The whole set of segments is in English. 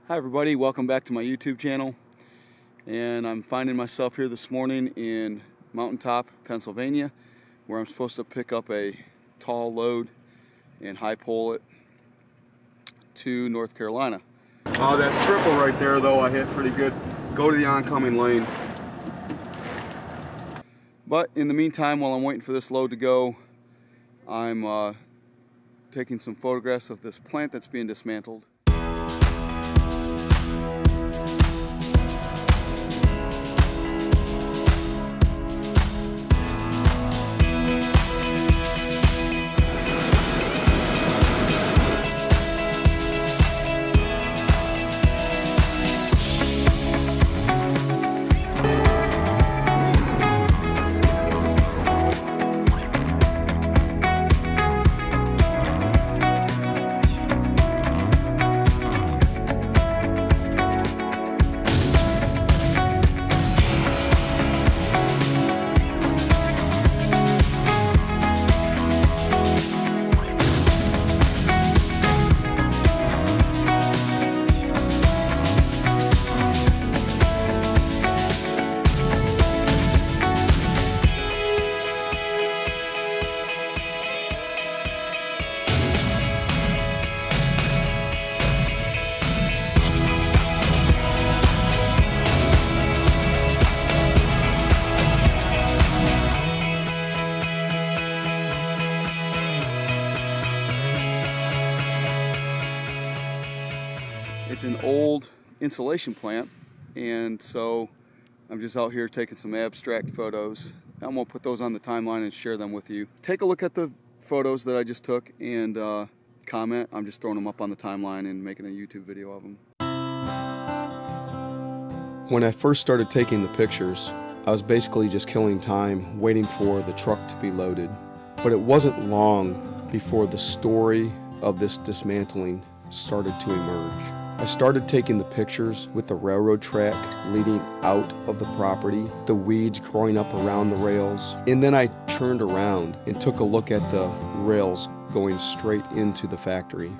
Hi everybody, welcome back to my YouTube channel. And I'm finding myself here this morning in Mountaintop, Pennsylvania, where I'm supposed to pick up a tall load and high pole it to North Carolina. That triple right there though, I hit pretty good. Go to the oncoming lane. But in the meantime, while I'm waiting for this load to go, I'm taking some photographs of this plant that's being dismantled. It's an old insulation plant, and so I'm just out here taking some abstract photos. I'm going to put those on the timeline and share them with you. Take a look at the photos that I just took and comment. I'm just throwing them up on the timeline and making a YouTube video of them. When I first started taking the pictures, I was basically just killing time, waiting for the truck to be loaded. But it wasn't long before the story of this dismantling started to emerge. I started taking the pictures with the railroad track leading out of the property, the weeds growing up around the rails, and then I turned around and took a look at the rails going straight into the factory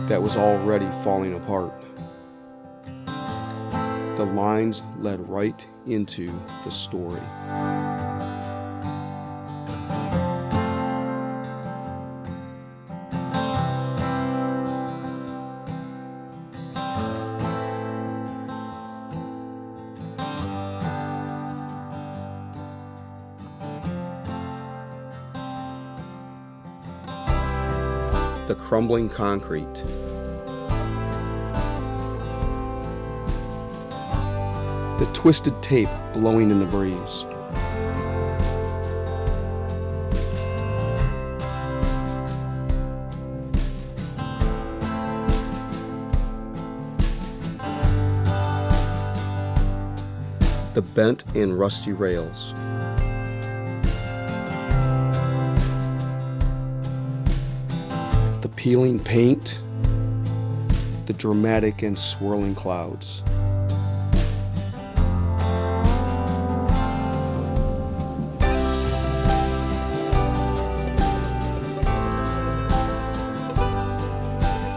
that was already falling apart. The lines led right into the story. The crumbling concrete. The twisted tape blowing in the breeze. The bent and rusty rails. Peeling paint, the dramatic and swirling clouds.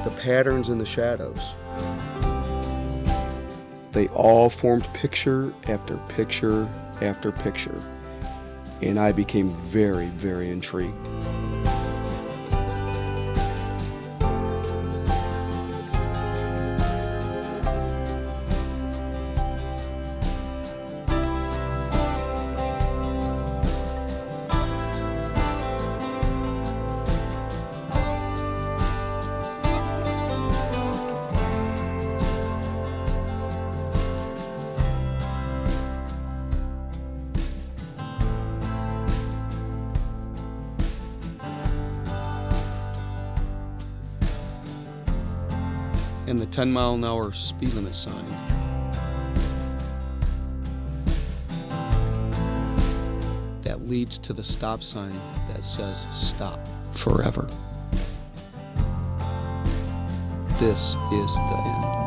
The patterns in the shadows. They all formed picture after picture after picture, and I became very, very intrigued. And the 10-mile-an-hour speed limit sign. That leads to the stop sign that says stop forever. This is the end.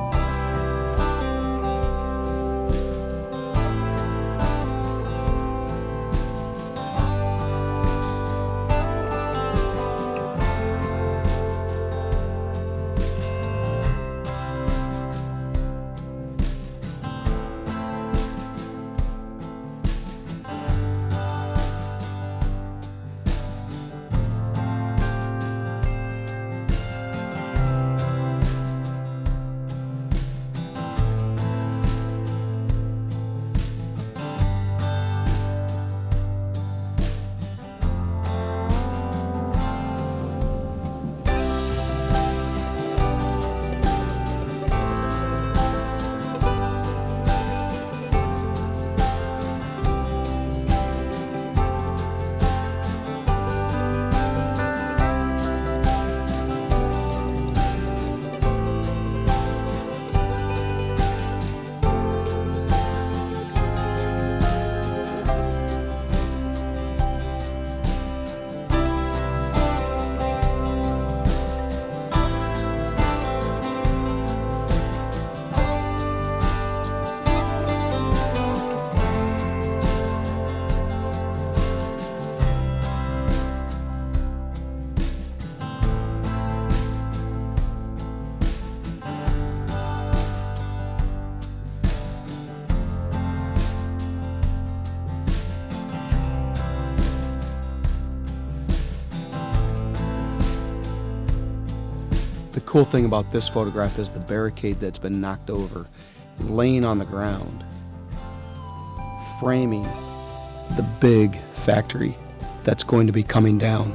cool thing about this photograph is the barricade that's been knocked over, laying on the ground, framing the big factory that's going to be coming down.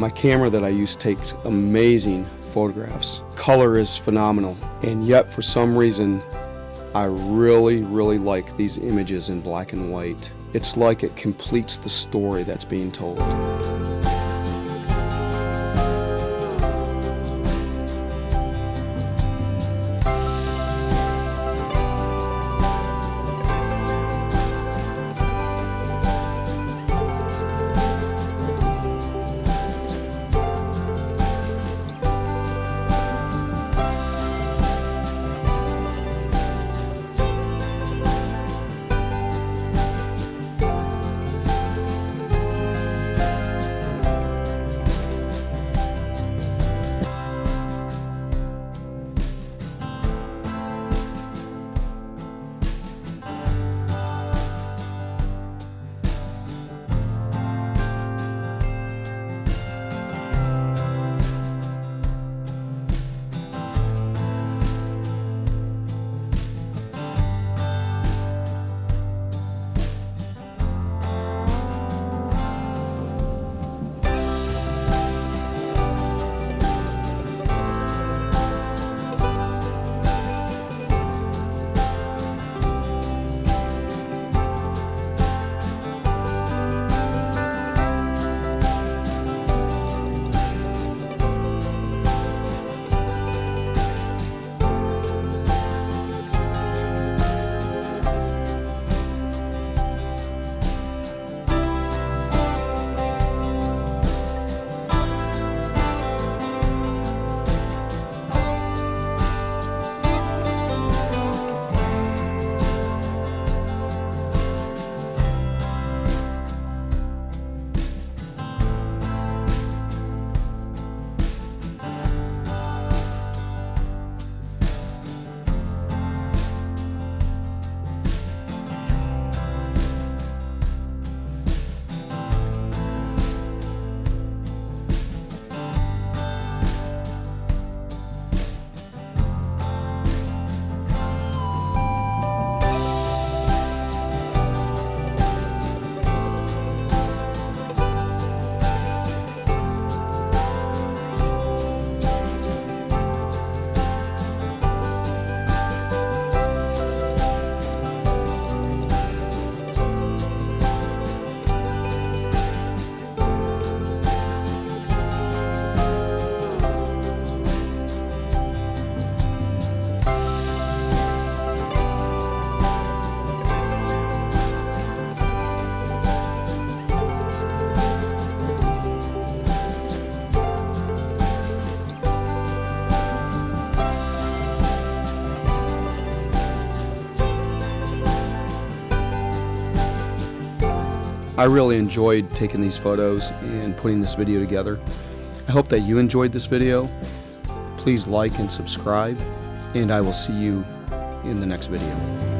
My camera that I use takes amazing photographs. Color is phenomenal, and yet for some reason I really like these images in black and white. It's like it completes the story that's being told. I really enjoyed taking these photos and putting this video together. I hope that you enjoyed this video. Please like and subscribe, and I will see you in the next video.